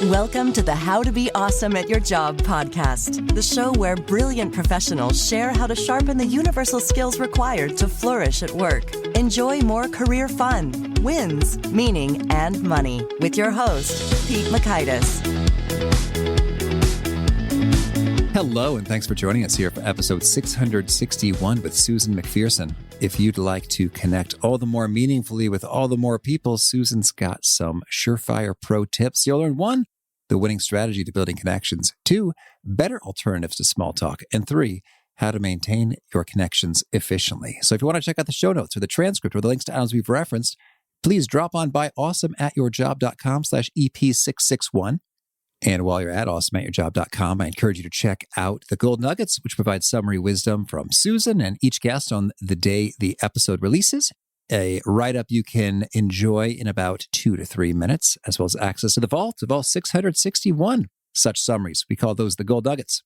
Welcome to the How to Be Awesome at Your Job podcast, the show where brilliant professionals share how to sharpen the universal skills required to flourish at work. Enjoy more career fun, wins, meaning, and money with your host, Pete Makaitis. Hello, and thanks for joining us here for episode 661 with Susan McPherson. If you'd like to connect all the more meaningfully with all the more people, Susan's got some surefire pro tips. You'll learn 1, the winning strategy to building connections, 2, better alternatives to small talk, and 3, how to maintain your connections efficiently. So if you want to check out the show notes or the transcript or the links to items we've referenced, please drop on by awesomeatyourjob.com/EP661. And while you're at awesomeatyourjob.com, I encourage you to check out the Gold Nuggets, which provide summary wisdom from Susan and each guest on the day the episode releases. A write-up you can enjoy in about 2 to 3 minutes, as well as access to the vault of all 661 such summaries. We call those the Gold Nuggets.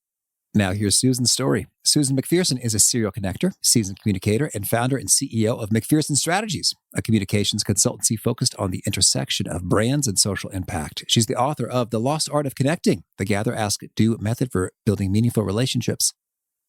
Now here's Susan's story. Susan McPherson is a serial connector, seasoned communicator, and founder and CEO of McPherson Strategies, a communications consultancy focused on the intersection of brands and social impact. She's the author of The Lost Art of Connecting, the Gather, Ask, Do method for building meaningful relationships.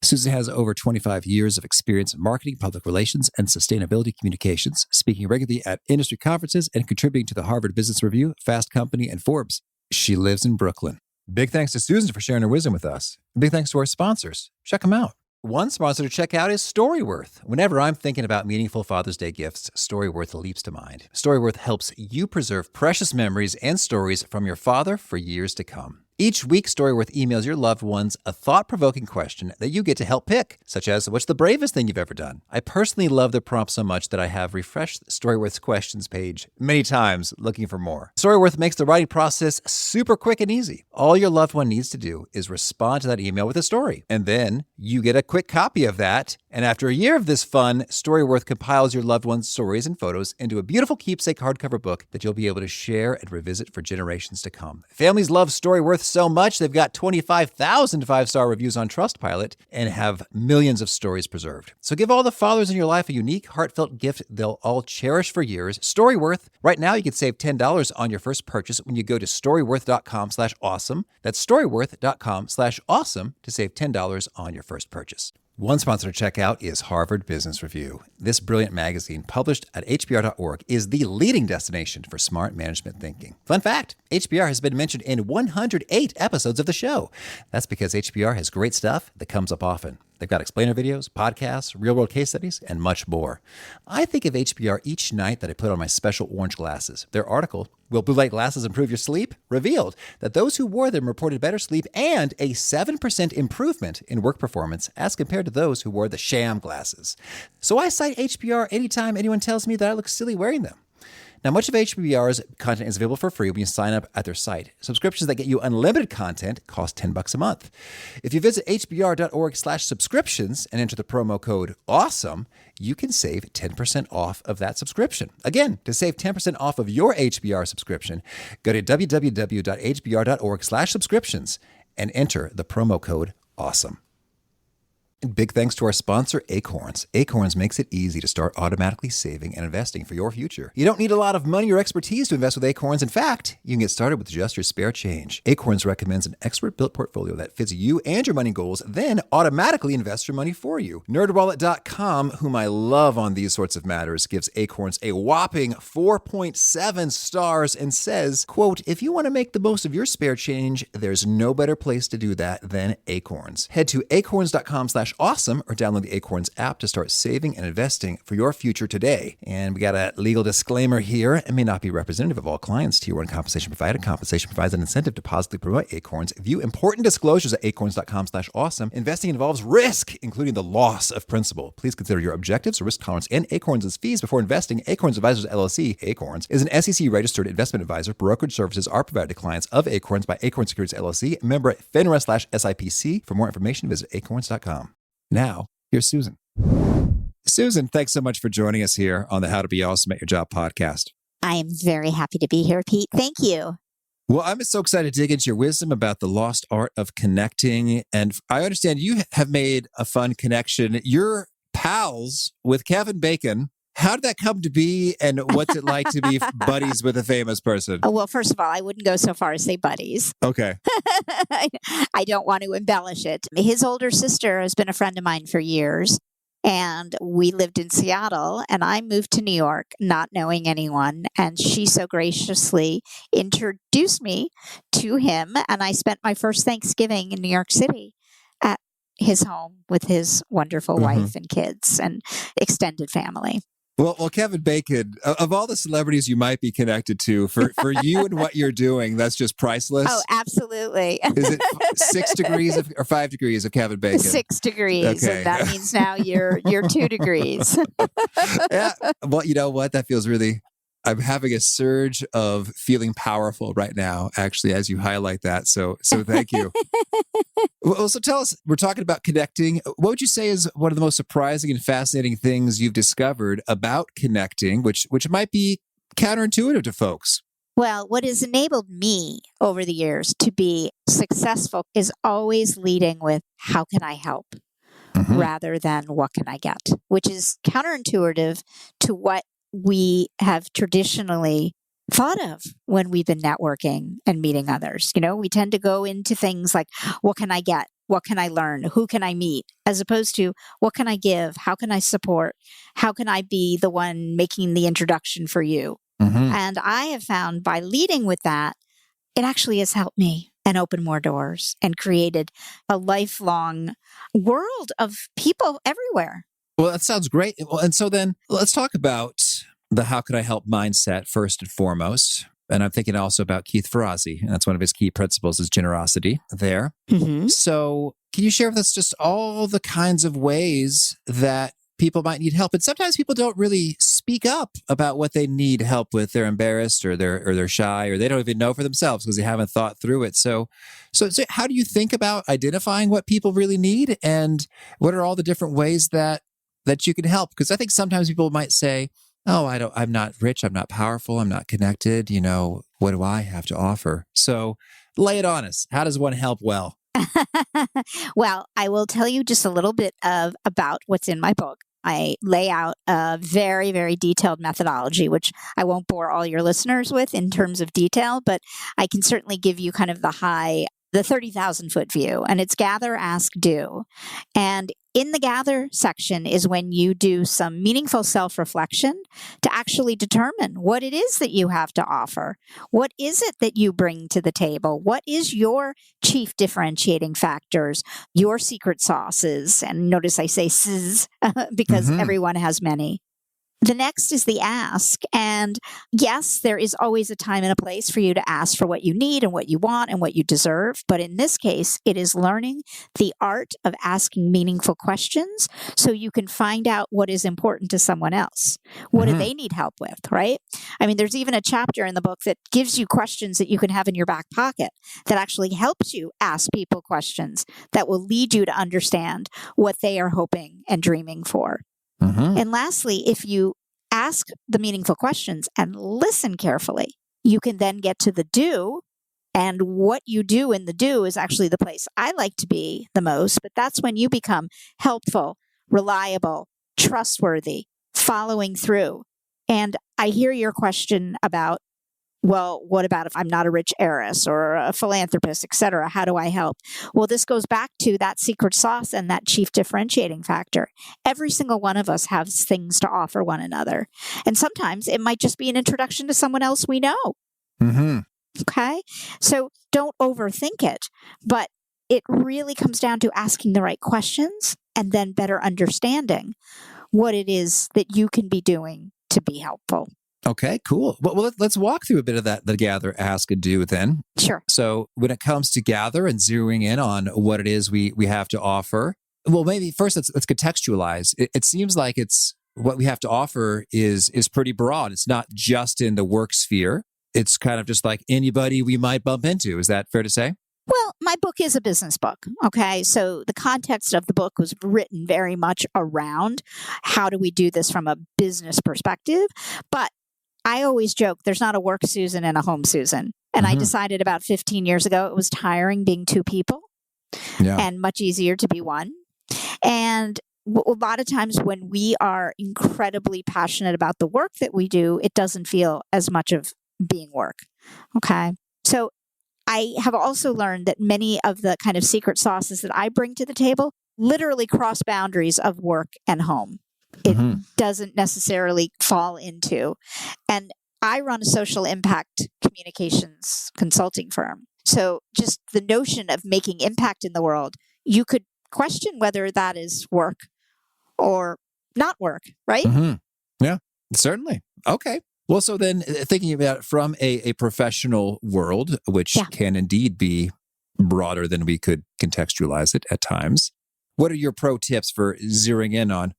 Susan has over 25 years of experience in marketing, public relations, and sustainability communications, speaking regularly at industry conferences and contributing to the Harvard Business Review, Fast Company, and Forbes. She lives in Brooklyn. Big thanks to Susan for sharing her wisdom with us. Big thanks to our sponsors. Check them out. One sponsor to check out is Storyworth. Whenever I'm thinking about meaningful Father's Day gifts, Storyworth leaps to mind. Storyworth helps you preserve precious memories and stories from your father for years to come. Each week, Storyworth emails your loved ones a thought-provoking question that you get to help pick, such as, what's the bravest thing you've ever done? I personally love the prompt so much that I have refreshed Storyworth's questions page many times looking for more. Storyworth makes the writing process super quick and easy. All your loved one needs to do is respond to that email with a story, and then you get a quick copy of that. And after a year of this fun, Storyworth compiles your loved one's stories and photos into a beautiful keepsake hardcover book that you'll be able to share and revisit for generations to come. Families love Storyworth so much, they've got 25,000 5-star reviews on Trustpilot and have millions of stories preserved. So give all the fathers in your life a unique, heartfelt gift they'll all cherish for years. Storyworth. Right now, you can save $10 on your first purchase when you go to storyworth.com/awesome. That's storyworth.com/awesome to save $10 on your first purchase. One sponsor to check out is Harvard Business Review. This brilliant magazine, published at hbr.org, is the leading destination for smart management thinking. Fun fact, HBR has been mentioned in 108 episodes of the show. That's because HBR has great stuff that comes up often. They've got explainer videos, podcasts, real-world case studies, and much more. I think of HBR each night that I put on my special orange glasses. Their article, Will Blue Light Glasses Improve Your Sleep?, revealed that those who wore them reported better sleep and a 7% improvement in work performance as compared to those who wore the sham glasses. So I cite HBR anytime anyone tells me that I look silly wearing them. Now, much of HBR's content is available for free when you sign up at their site. Subscriptions that get you unlimited content cost $10 a month. If you visit hbr.org/subscriptions and enter the promo code AWESOME, you can save 10% off of that subscription. Again, to save 10% off of your HBR subscription, go to www.hbr.org/subscriptions and enter the promo code AWESOME. And big thanks to our sponsor, Acorns. Acorns makes it easy to start automatically saving and investing for your future. You don't need a lot of money or expertise to invest with Acorns. In fact, you can get started with just your spare change. Acorns recommends an expert-built portfolio that fits you and your money goals, then automatically invests your money for you. NerdWallet.com, whom I love on these sorts of matters, gives Acorns a whopping 4.7 stars and says, quote, if you want to make the most of your spare change, there's no better place to do that than Acorns. Head to acorns.com/awesome or download the Acorns app to start saving and investing for your future today. And we got a legal disclaimer here. It may not be representative of all clients. Tier 1 compensation provided. Compensation provides an incentive to positively promote Acorns. View important disclosures at acorns.com/awesome. Investing involves risk, including the loss of principal. Please consider your objectives, risk tolerance, and Acorns' fees before investing. Acorns Advisors LLC, Acorns, is an SEC-registered investment advisor. Brokerage services are provided to clients of Acorns by Acorns Securities LLC, member FINRA/SIPC. For more information, visit acorns.com. Now, here's Susan. Susan, thanks so much for joining us here on the How to Be Awesome at Your Job podcast. I am very happy to be here, Pete. Thank you. Well, I'm so excited to dig into your wisdom about the lost art of connecting. And I understand you have made a fun connection. You're pals with Kevin Bacon, how did that come to be? And what's it like to be buddies with a famous person? Well, first of all, I wouldn't go so far as say buddies. Okay. I don't want to embellish it. His older sister has been a friend of mine for years. And we lived in Seattle, and I moved to New York not knowing anyone. And she so graciously introduced me to him. And I spent my first Thanksgiving in New York City at his home with his wonderful wife and kids and extended family. Well, Kevin Bacon, of all the celebrities you might be connected to, for you and what you're doing, that's just priceless. Oh, absolutely. Is it 6 degrees or 5 degrees of Kevin Bacon? 6 degrees. Okay. And that means now you're 2 degrees. Yeah. Well, you know what? That feels really... I'm having a surge of feeling powerful right now, actually, as you highlight that. So thank you. Well, so tell us, we're talking about connecting. What would you say is one of the most surprising and fascinating things you've discovered about connecting, which might be counterintuitive to folks? Well, what has enabled me over the years to be successful is always leading with, how can I help? Rather than what can I get? Which is counterintuitive to what we have traditionally thought of when we've been networking and meeting others. You know, we tend to go into things like, what can I get? What can I learn? Who can I meet? As opposed to, what can I give? How can I support? How can I be the one making the introduction for you? And I have found by leading with that, it actually has helped me and opened more doors and created a lifelong world of people everywhere. Well, that sounds great. Well, and so then let's talk about the how could I help mindset first and foremost. And I'm thinking also about Keith Ferrazzi. And that's one of his key principles is generosity there. So can you share with us just all the kinds of ways that people might need help? And sometimes people don't really speak up about what they need help with. They're embarrassed or they're shy or they don't even know for themselves because they haven't thought through it. So how do you think about identifying what people really need? And what are all the different ways that you can help? Because I think sometimes people might say, oh, I'm not rich, I'm not powerful, I'm not connected. You know, what do I have to offer? So lay it on us. How does one help well? Well, I will tell you just a little bit about what's in my book. I lay out a very, very detailed methodology, which I won't bore all your listeners with in terms of detail, but I can certainly give you kind of the 30,000 foot view. And it's gather, ask, do. And in the gather section is when you do some meaningful self-reflection to actually determine what it is that you have to offer. What is it that you bring to the table? What is your chief differentiating factors, your secret sauces? And notice I say "ss" because everyone has many. The next is the ask. And yes, there is always a time and a place for you to ask for what you need and what you want and what you deserve. But in this case, it is learning the art of asking meaningful questions so you can find out what is important to someone else. What do they need help with, right? I mean, there's even a chapter in the book that gives you questions that you can have in your back pocket that actually helps you ask people questions that will lead you to understand what they are hoping and dreaming for. And lastly, if you ask the meaningful questions and listen carefully, you can then get to the do. And what you do in the do is actually the place I like to be the most. But that's when you become helpful, reliable, trustworthy, following through. And I hear your question about, well, what about if I'm not a rich heiress or a philanthropist, et cetera? How do I help? Well, this goes back to that secret sauce and that chief differentiating factor. Every single one of us has things to offer one another. And sometimes it might just be an introduction to someone else we know. Okay? So don't overthink it. But it really comes down to asking the right questions and then better understanding what it is that you can be doing to be helpful. Okay, cool. Well, let's walk through a bit of that, the gather, ask, and do then. Sure. So when it comes to gather and zeroing in on what it is we have to offer, well, maybe first let's contextualize. It seems like it's what we have to offer is pretty broad. It's not just in the work sphere. It's kind of just like anybody we might bump into. Is that fair to say? Well, my book is a business book, okay? So the context of the book was written very much around how do we do this from a business perspective. But I always joke, there's not a work Susan and a home Susan. And I decided about 15 years ago, it was tiring being two people and much easier to be one. And a lot of times when we are incredibly passionate about the work that we do, it doesn't feel as much of being work. Okay. So I have also learned that many of the kind of secret sauces that I bring to the table literally cross boundaries of work and home. It doesn't necessarily fall into. And I run a social impact communications consulting firm. So just the notion of making impact in the world, you could question whether that is work or not work, right? Yeah, certainly. Okay. Well, so then thinking about it from a professional world, which can indeed be broader than we could contextualize it at times, what are your pro tips for zeroing in on,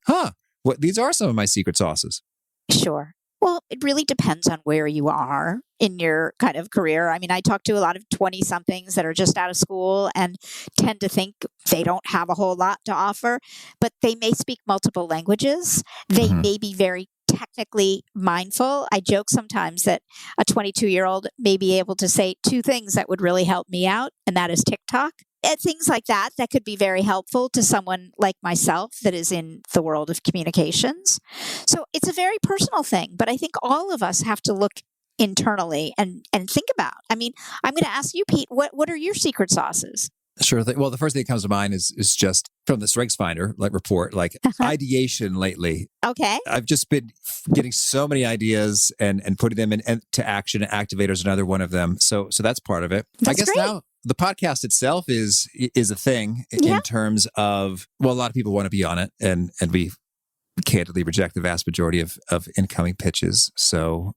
these are some of my secret sauces? Sure. Well, it really depends on where you are in your kind of career. I mean, I talk to a lot of 20-somethings that are just out of school and tend to think they don't have a whole lot to offer, but they may speak multiple languages. They may be very technically mindful. I joke sometimes that a 22-year-old may be able to say two things that would really help me out, and that is TikTok. And things like that could be very helpful to someone like myself that is in the world of communications. So it's a very personal thing, but I think all of us have to look internally and think about. I mean, I'm going to ask you, Pete, what are your secret sauces? Sure thing. Well, the first thing that comes to mind is just from the StrengthsFinder report, ideation lately. Okay. I've just been getting so many ideas and putting them into action. Activator is another one of them. So that's part of it. That's I guess great. now the podcast itself is a thing in terms of, well, a lot of people want to be on it, and we candidly reject the vast majority of incoming pitches. So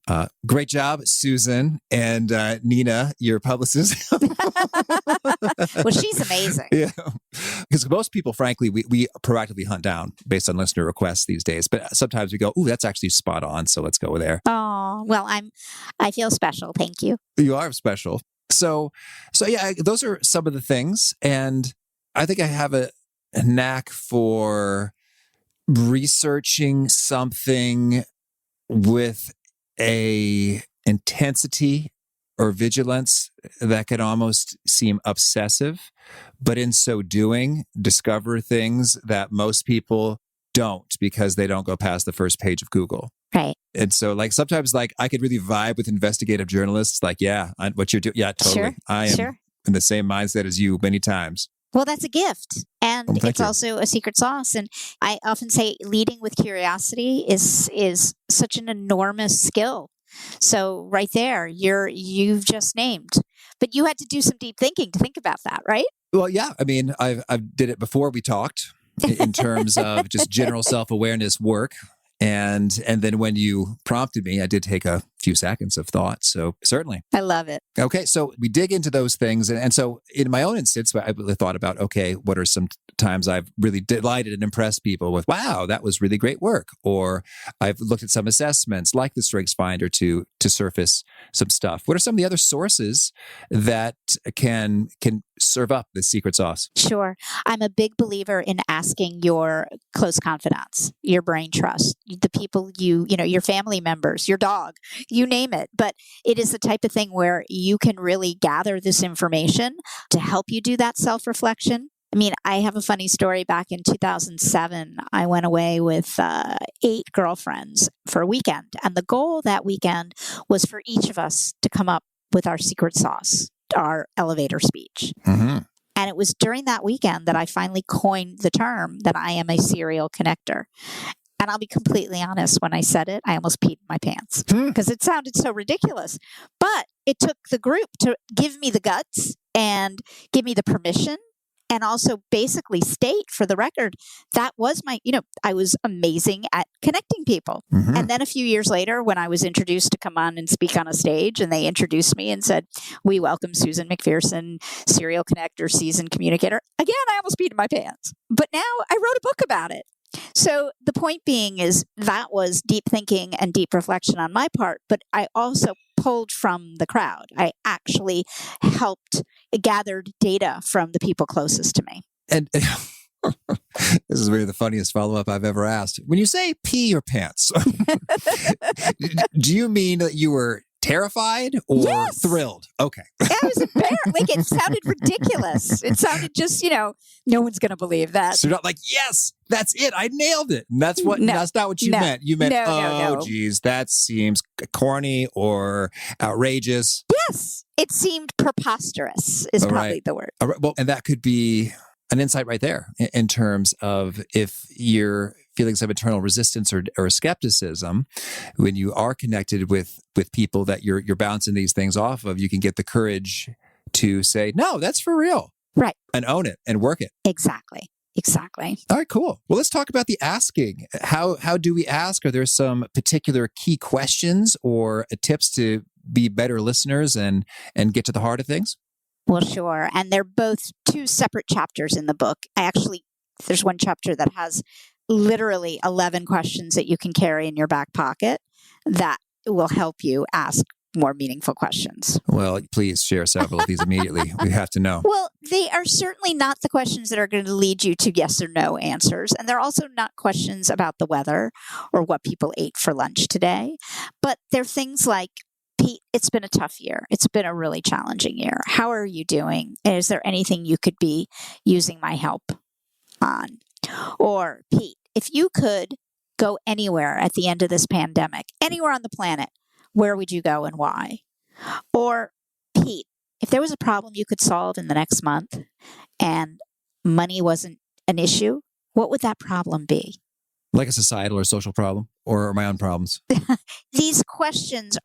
great job, Susan and Nina, your publicist. Well, she's amazing. Yeah. Because most people, frankly, we proactively hunt down based on listener requests these days. But sometimes we go, ooh, that's actually spot on. So let's go there. Oh, well, I feel special. Thank you. You are special. So yeah, those are some of the things. And I think I have a knack for researching something with a intensity or vigilance that can almost seem obsessive, but in so doing, discover things that most people don't because they don't go past the first page of Google. Right. And so sometimes I could really vibe with investigative journalists. What you're doing. Yeah, totally. Sure. I am in the same mindset as you many times. Well, that's a gift. And it's also a secret sauce. And I often say leading with curiosity is such an enormous skill. So right there, you've just named. But you had to do some deep thinking to think about that, right? Well, yeah. I mean, I did it before we talked in terms of just general self-awareness work. And then when you prompted me, I did take a few seconds of thought. So certainly. I love it. Okay. So we dig into those things. And so in my own instance, I really thought about, okay, what are some times I've really delighted and impressed people with, wow, that was really great work. Or I've looked at some assessments like the StrengthsFinder to surface some stuff. What are some of the other sources that can serve up the secret sauce? Sure. I'm a big believer in asking your close confidants, your brain trust, the people your family members, your dog, you name it. But it is the type of thing where you can really gather this information to help you do that self-reflection. I mean, I have a funny story. Back in 2007, I went away with 8 girlfriends for a weekend. And the goal that weekend was for each of us to come up with our secret sauce, our elevator speech. Mm-hmm. And it was during that weekend that I finally coined the term that I am a serial connector. And I'll be completely honest, when I said it, I almost peed my pants because it sounded so ridiculous. But it took the group to give me the guts and give me the permission and also basically state for the record that was I was amazing at connecting people. Mm-hmm. And then a few years later, when I was introduced to come on and speak on a stage, and they introduced me and said, "We welcome Susan McPherson, serial connector, seasoned communicator." Again, I almost peed my pants. But now I wrote a book about it. So the point being is that was deep thinking and deep reflection on my part, but I also pulled from the crowd. I actually gathered data from the people closest to me. And this is really the funniest follow-up I've ever asked. When you say pee your pants, do you mean that you were terrified or Yes. thrilled? Okay. I was embarrassed. Like, it sounded ridiculous. It sounded just, no one's going to believe that. So you're not like, yes, that's it. I nailed it. And that's No. not what you meant. You meant, No. geez, that seems corny or outrageous. Yes. It seemed preposterous is probably the word. All right. Well, and that could be an insight right there in terms of if you're feeling some internal resistance or skepticism, when you are connected with people that you're bouncing these things off of, you can get the courage to say, no, that's for real. Right. And own it and work it. Exactly. All right, cool. Well, let's talk about the asking. How do we ask? Are there some particular key questions or tips to be better listeners and get to the heart of things? Well, sure. And they're both two separate chapters in the book. There's one chapter that has literally 11 questions that you can carry in your back pocket that will help you ask more meaningful questions. Well, please share several of these immediately. We have to know. Well, they are certainly not the questions that are going to lead you to yes or no answers. And they're also not questions about the weather or what people ate for lunch today. But they're things like, Pete, it's been a tough year. It's been a really challenging year. How are you doing? Is there anything you could be using my help on? Or, Pete, if you could go anywhere at the end of this pandemic, anywhere on the planet, where would you go and why? Or, Pete, if there was a problem you could solve in the next month and money wasn't an issue, what would that problem be? Like a societal or social problem or my own problems? These questions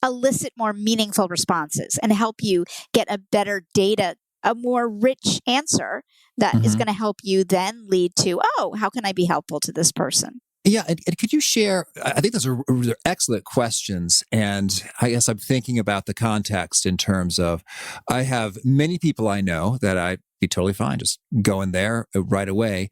elicit more meaningful responses and help you get a better data, a more rich answer that is going to help you then lead to, how can I be helpful to this person? Yeah. And could you share, I think those are excellent questions. And I guess I'm thinking about the context in terms of, I have many people I know that I'd be totally fine just going there right away.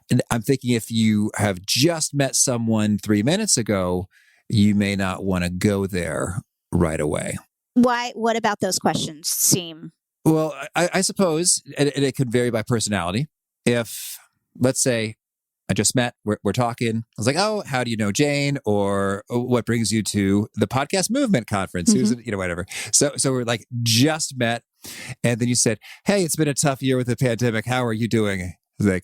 And I'm thinking if you have just met someone 3 minutes ago, you may not want to go there right away. Why? What about those questions seem? Well, I suppose, and it could vary by personality. If, let's say, I just met, we're talking. I was like, oh, how do you know Jane? Or what brings you to the podcast movement conference? Susan, whatever. So we're like just met. And then you said, hey, it's been a tough year with the pandemic. How are you doing? I was like,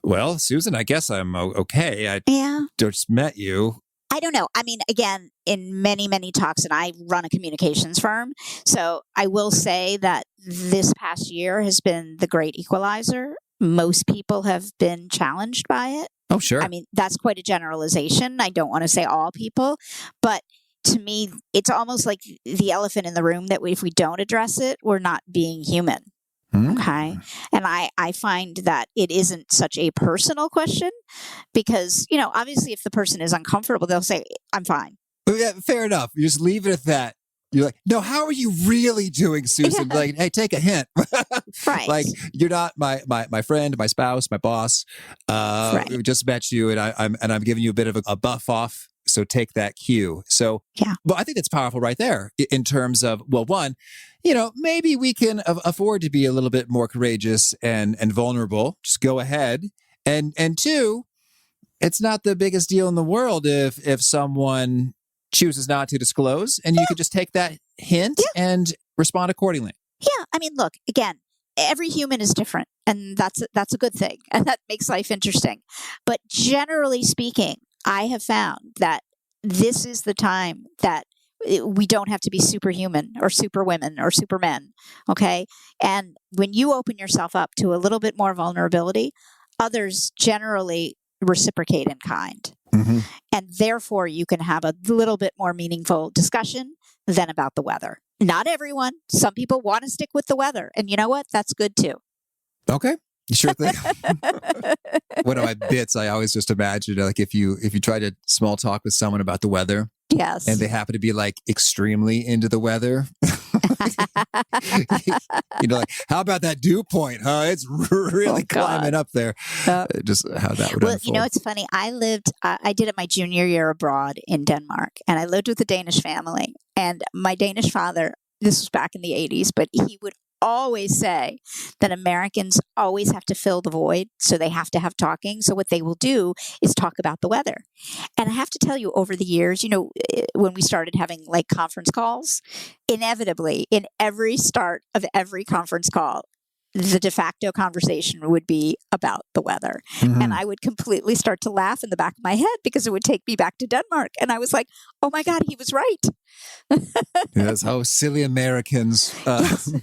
well, Susan, I guess I'm okay. I just met you. I don't know. I mean, again, in many, many talks, and I run a communications firm. So I will say that this past year has been the great equalizer. Most people have been challenged by it. Oh, sure. I mean, that's quite a generalization. I don't want to say all people, but to me, it's almost like the elephant in the room that if we don't address it, we're not being human. Okay. And I find that it isn't such a personal question because, obviously if the person is uncomfortable, they'll say, I'm fine. Yeah, fair enough. You just leave it at that. You're like, no, how are you really doing, Susan? Like, hey, take a hint. Right. Like, you're not my friend, my spouse, my boss. We just met you, and I'm giving you a bit of a buff off. So take that cue. So, well, I think that's powerful right there in terms of, well, one, maybe we can afford to be a little bit more courageous and vulnerable. Just go ahead. And two, it's not the biggest deal in the world if someone chooses not to disclose, and you could just take that hint and respond accordingly. Yeah. I mean, look, again, every human is different, and that's a good thing, and that makes life interesting. But generally speaking, I have found that this is the time that we don't have to be superhuman or superwomen or supermen. Okay. And when you open yourself up to a little bit more vulnerability, others generally reciprocate in kind. And therefore, you can have a little bit more meaningful discussion than about the weather. Not everyone. Some people want to stick with the weather. And you know what? That's good too. Okay. You sure thing. One of my bits, I always just imagine, like if you try to small talk with someone about the weather, yes, and they happen to be like extremely into the weather, like, how about that dew point? Huh? It's really climbing up there. Just how that would unfold. It's funny. I did it my junior year abroad in Denmark, and I lived with a Danish family. And my Danish father, this was back in the 80s, but he would always say that Americans always have to fill the void, so they have to have talking. So what they will do is talk about the weather. And I have to tell you, over the years, when we started having like conference calls, inevitably in every start of every conference call, the de facto conversation would be about the weather. Mhm. And I would completely start to laugh in the back of my head because it would take me back to Denmark. And I was like, oh my God, he was right. That's how silly Americans. Yes.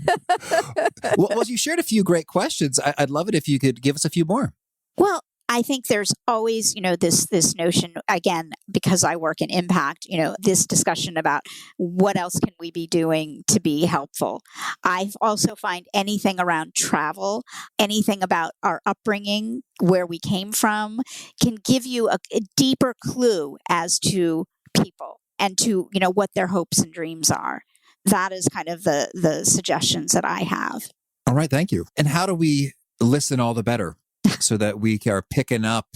Well, you shared a few great questions. I'd love it if you could give us a few more. Well, I think there's always, this notion, again, because I work in impact, this discussion about what else can we be doing to be helpful. I also find anything around travel, anything about our upbringing, where we came from, can give you a deeper clue as to people and to, what their hopes and dreams are. That is kind of the suggestions that I have. All right. Thank you. And how do we listen all the better so that we are picking up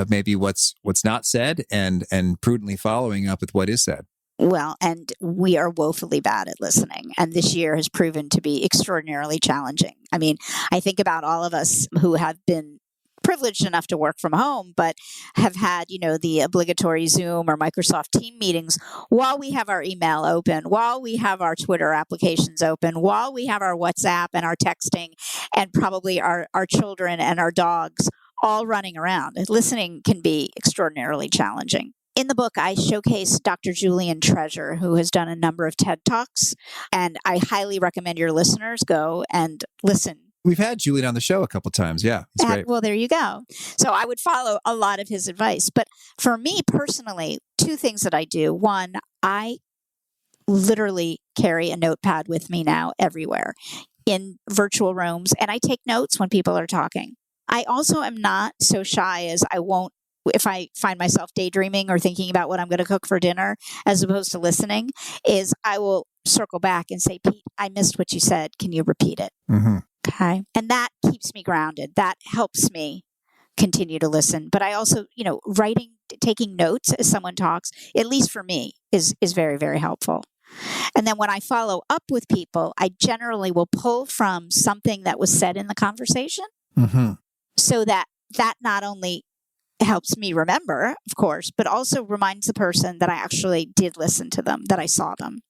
maybe what's not said and prudently following up with what is said? Well, and we are woefully bad at listening. And this year has proven to be extraordinarily challenging. I mean, I think about all of us who have been privileged enough to work from home, but have had, the obligatory Zoom or Microsoft Team meetings while we have our email open, while we have our Twitter applications open, while we have our WhatsApp and our texting, and probably our children and our dogs all running around. Listening can be extraordinarily challenging. In the book, I showcase Dr. Julian Treasure, who has done a number of TED Talks, and I highly recommend your listeners go and listen. We've had Julian on the show a couple of times. Yeah, it's great. Well, there you go. So I would follow a lot of his advice. But for me personally, two things that I do. One, I literally carry a notepad with me now everywhere in virtual rooms, and I take notes when people are talking. I also am not so shy as I won't, if I find myself daydreaming or thinking about what I'm going to cook for dinner, as opposed to listening, is I will circle back and say, Pete, I missed what you said. Can you repeat it? Mm-hmm. Okay. And that keeps me grounded. That helps me continue to listen. But I also, taking notes as someone talks, at least for me, is very, very helpful. And then when I follow up with people, I generally will pull from something that was said in the conversation, Mm-hmm. so that not only helps me remember, of course, but also reminds the person that I actually did listen to them, that I saw them.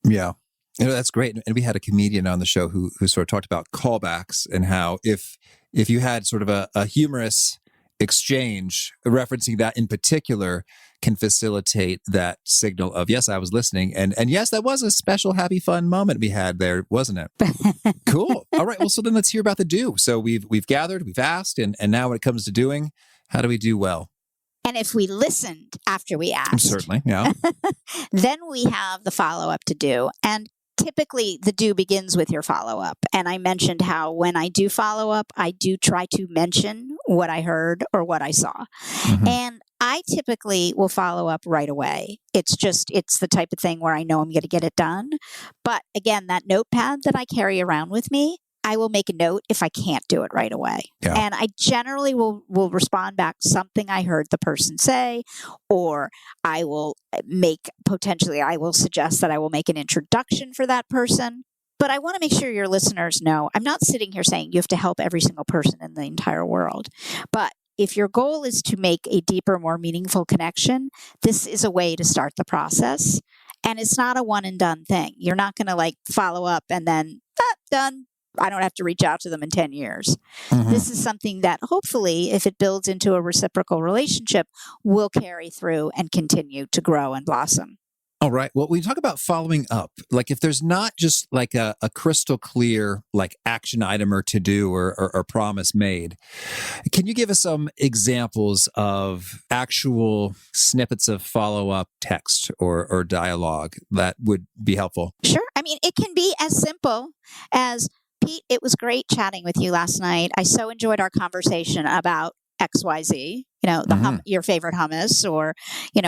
Yeah. That's great. And we had a comedian on the show who sort of talked about callbacks and how if you had sort of a humorous exchange referencing that in particular can facilitate that signal of, yes, I was listening. And yes, that was a special, happy, fun moment we had there, wasn't it? Cool. All right. Well, so then let's hear about the do. So we've gathered, we've asked, and now when it comes to doing, how do we do well? And if we listened after we asked, Certainly, yeah. then we have the follow-up to do. And typically the do begins with your follow-up. And I mentioned how when I do follow up, I do try to mention what I heard or what I saw. Mm-hmm. And I typically will follow up right away. It's the type of thing where I know I'm going to get it done. But again, that notepad that I carry around with me, I will make a note if I can't do it right away. Yeah. And I generally will respond back something I heard the person say, or I will suggest that I will make an introduction for that person. But I want to make sure your listeners know I'm not sitting here saying you have to help every single person in the entire world. But if your goal is to make a deeper, more meaningful connection, this is a way to start the process. And it's not a one and done thing. You're not going to follow up and then done. I don't have to reach out to them in 10 years. Mm-hmm. This is something that hopefully, if it builds into a reciprocal relationship, will carry through and continue to grow and blossom. All right. Well, we talk about following up. If there's not just a crystal clear action item or to do or promise made, can you give us some examples of actual snippets of follow up text or dialogue that would be helpful? Sure. I mean, it can be as simple as, Pete, it was great chatting with you last night. I so enjoyed our conversation about XYZ, your favorite hummus, or,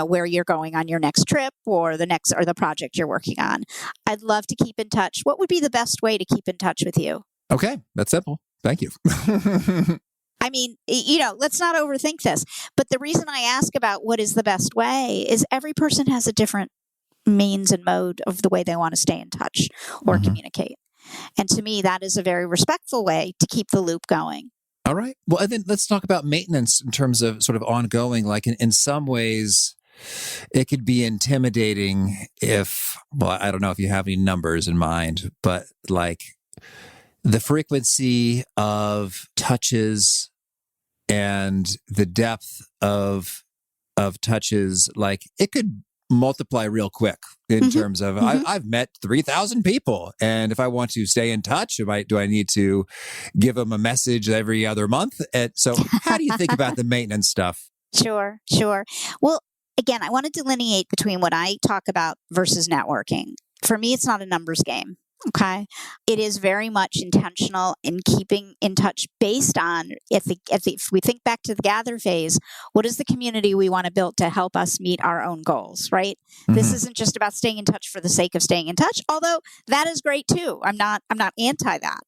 where you're going on your next trip, or the project you're working on. I'd love to keep in touch. What would be the best way to keep in touch with you? Okay. That's simple. Thank you. I mean, let's not overthink this. But the reason I ask about what is the best way is every person has a different means and mode of the way they want to stay in touch or Mm-hmm. communicate. And to me, that is a very respectful way to keep the loop going. All right. Well, and then let's talk about maintenance in terms of sort of ongoing. Like in some ways, it could be intimidating I don't know if you have any numbers in mind, but like the frequency of touches and the depth of touches, like it could multiply real quick in terms of I've met 3,000 people, and if I want to stay in touch, do I need to give them a message every other month? And so how do you think about the maintenance stuff? Sure. Well, again, I want to delineate between what I talk about versus networking. For me, it's not a numbers game. Okay. It is very much intentional in keeping in touch based on, if we think back to the gather phase, what is the community we want to build to help us meet our own goals, right? Mm-hmm. This isn't just about staying in touch for the sake of staying in touch, although that is great too. I'm not anti that.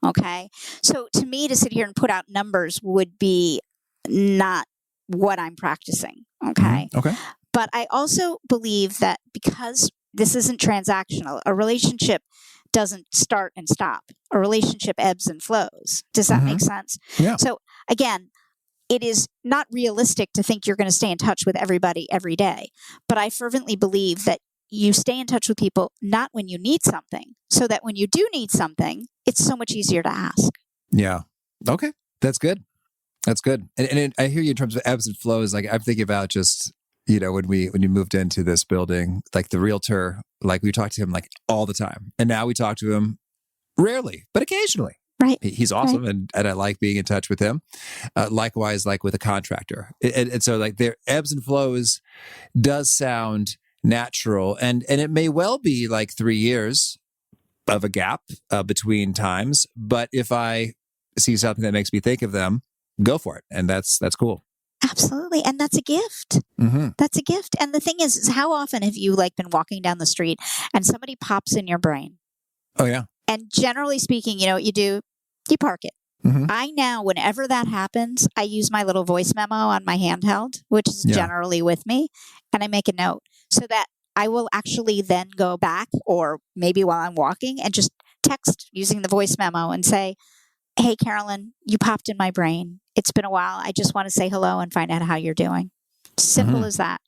Okay. So to me, to sit here and put out numbers would be not what I'm practicing. Okay. Mm-hmm. Okay. But I also believe that because this isn't transactional, a relationship doesn't start and stop. A relationship ebbs and flows. Does that make sense? Yeah. So again, it is not realistic to think you're going to stay in touch with everybody every day. But I fervently believe that you stay in touch with people not when you need something, so that when you do need something, it's so much easier to ask. Yeah. Okay. That's good. And I hear you in terms of ebbs and flows. Like I'm thinking about just, when we moved into this building, like the realtor, like we talked to him like all the time. And now we talk to him rarely, but occasionally. Right. He's awesome. Right. And I like being in touch with him. Likewise, like with a contractor. And so like their ebbs and flows does sound natural. And it may well be like 3 years of a gap between times. But if I see something that makes me think of them, go for it. And that's cool. Absolutely. And that's a gift. Mm-hmm. That's a gift. And the thing is how often have you been walking down the street and somebody pops in your brain? Oh, yeah. And generally speaking, what you do, you park it. Mm-hmm. I now, whenever that happens, I use my little voice memo on my handheld, which is generally with me, and I make a note so that I will actually then go back, or maybe while I'm walking, and just text using the voice memo and say, "Hey, Carolyn, you popped in my brain. It's been a while. I just want to say hello and find out how you're doing." Simple as that.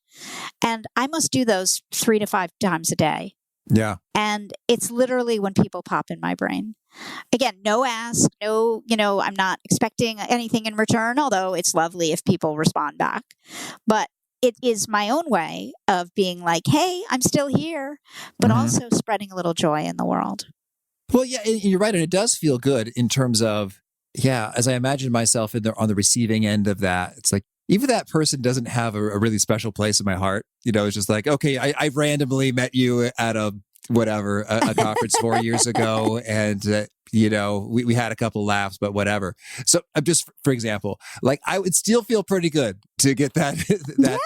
And I must do those 3 to 5 times a day. Yeah. And it's literally when people pop in my brain. Again, no ask, no, I'm not expecting anything in return, although it's lovely if people respond back. But it is my own way of being like, hey, I'm still here, but also spreading a little joy in the world. Well, yeah, you're right. And it does feel good in terms of, as I imagine myself on the receiving end of that, it's like, even that person doesn't have a really special place in my heart. It's just like, okay, I randomly met you at a conference 4 years ago. And, we had a couple laughs, but whatever. So I'm just, for example, like I would still feel pretty good to get that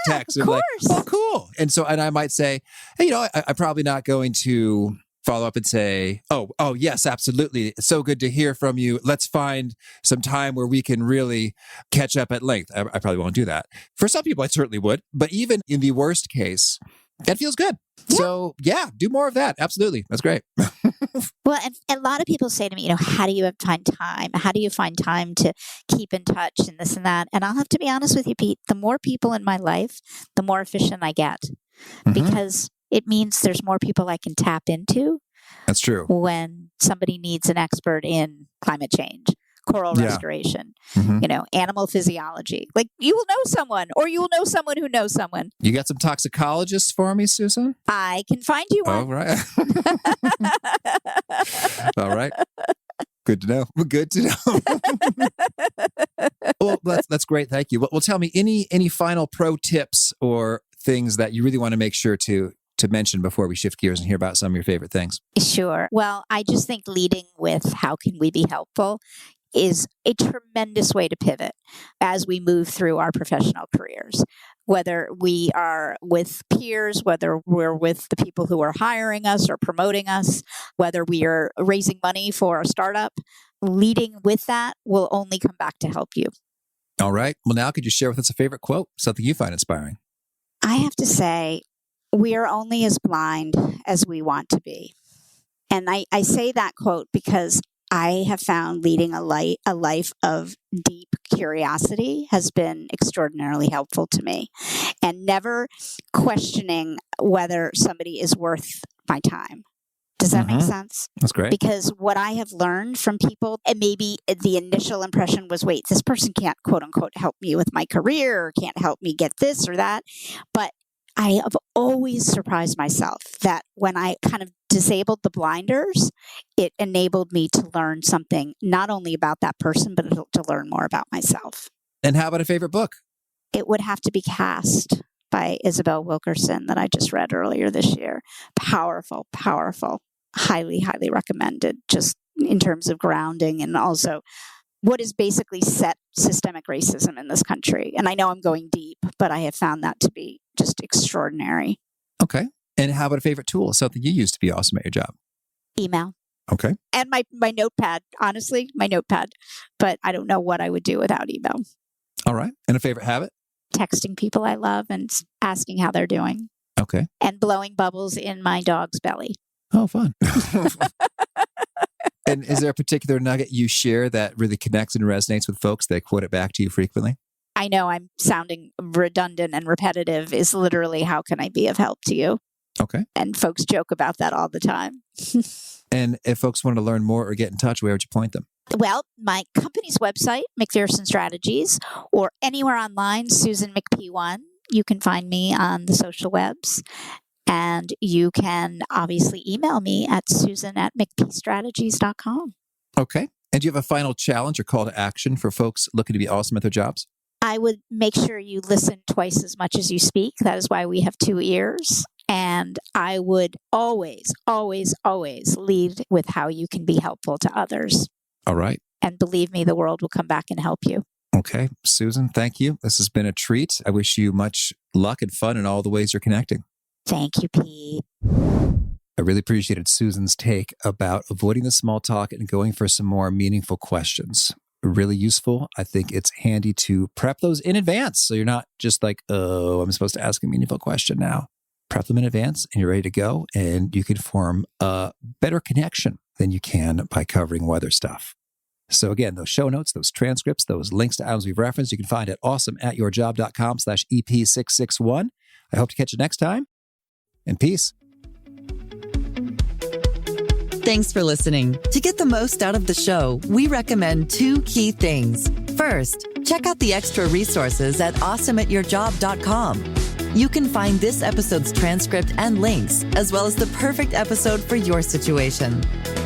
text. Of course. Like, oh, cool. And I might say, hey, I'm probably not going to follow up and say, oh, yes, absolutely. It's so good to hear from you. Let's find some time where we can really catch up at length. I probably won't do that. For some people, I certainly would. But even in the worst case, that feels good. Yeah. So do more of that. Absolutely. That's great. Well, and a lot of people say to me, how do you find time? How do you find time to keep in touch and this and that? And I'll have to be honest with you, Pete, the more people in my life, the more efficient I get because it means there's more people I can tap into. That's true. When somebody needs an expert in climate change, coral restoration, animal physiology. Like you will know someone, or you will know someone who knows someone. You got some toxicologists for me, Susan? I can find you one. All right. All right. Good to know. Good to know. Well, that's great. Thank you. Well, tell me any final pro tips or things that you really want to make sure to mention before we shift gears and hear about some of your favorite things? Sure. Well, I just think leading with how can we be helpful is a tremendous way to pivot as we move through our professional careers. Whether we are with peers, whether we're with the people who are hiring us or promoting us, whether we are raising money for a startup, leading with that will only come back to help you. All right. Well, now could you share with us a favorite quote, something you find inspiring? I have to say, we are only as blind as we want to be. And I say that quote because I have found leading a life of deep curiosity has been extraordinarily helpful to me, and never questioning whether somebody is worth my time. Does that make sense? That's great. Because what I have learned from people, and maybe the initial impression was, wait, this person can't, quote unquote, help me with my career or can't help me get this or that. But I have always surprised myself that when I kind of disabled the blinders, it enabled me to learn something not only about that person, but to learn more about myself. And how about a favorite book? It would have to be Cast by Isabel Wilkerson that I just read earlier this year. Powerful, powerful. Highly, highly recommended, just in terms of grounding and also what is basically set systemic racism in this country. And I know I'm going deep, but I have found that to be just extraordinary. Okay. And how about a favorite tool, something you use to be awesome at your job? Email. Okay. And my notepad, honestly, my notepad. But I don't know what I would do without email. All right. And a favorite habit? Texting people I love and asking how they're doing. Okay. And blowing bubbles in my dog's belly. Oh, fun. And is there a particular nugget you share that really connects and resonates with folks that quote it back to you frequently? I know I'm sounding redundant and repetitive, is literally, how can I be of help to you? Okay. And folks joke about that all the time. And if folks want to learn more or get in touch, where would you point them? Well, my company's website, McPherson Strategies, or anywhere online, Susan McP1. You can find me on the social webs. And you can obviously email me at susan@mcpstrategies.com. Okay. And do you have a final challenge or call to action for folks looking to be awesome at their jobs? I would make sure you listen twice as much as you speak. That is why we have 2 ears. And I would always, always, always lead with how you can be helpful to others. All right. And believe me, the world will come back and help you. Okay. Susan, thank you. This has been a treat. I wish you much luck and fun in all the ways you're connecting. Thank you, Pete. I really appreciated Susan's take about avoiding the small talk and going for some more meaningful questions. Really useful. I think it's handy to prep those in advance. So you're not just like, oh, I'm supposed to ask a meaningful question now. Prep them in advance and you're ready to go. And you can form a better connection than you can by covering weather stuff. So again, those show notes, those transcripts, those links to items we've referenced, you can find at awesomeatyourjob.com/EP661. I hope to catch you next time. And peace. Thanks for listening. To get the most out of the show, we recommend 2 key things. First, check out the extra resources at awesomeatyourjob.com. You can find this episode's transcript and links, as well as the perfect episode for your situation.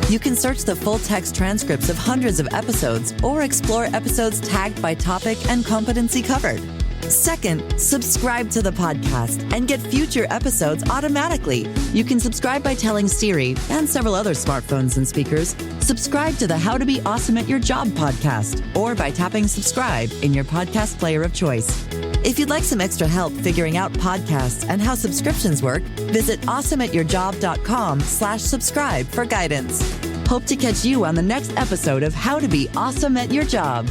You can search the full text transcripts of hundreds of episodes or explore episodes tagged by topic and competency covered. Second, subscribe to the podcast and get future episodes automatically. You can subscribe by telling Siri and several other smartphones and speakers, subscribe to the How to Be Awesome at Your Job podcast, or by tapping subscribe in your podcast player of choice. If you'd like some extra help figuring out podcasts and how subscriptions work, visit awesomeatyourjob.com/subscribe for guidance. Hope to catch you on the next episode of How to Be Awesome at Your Job.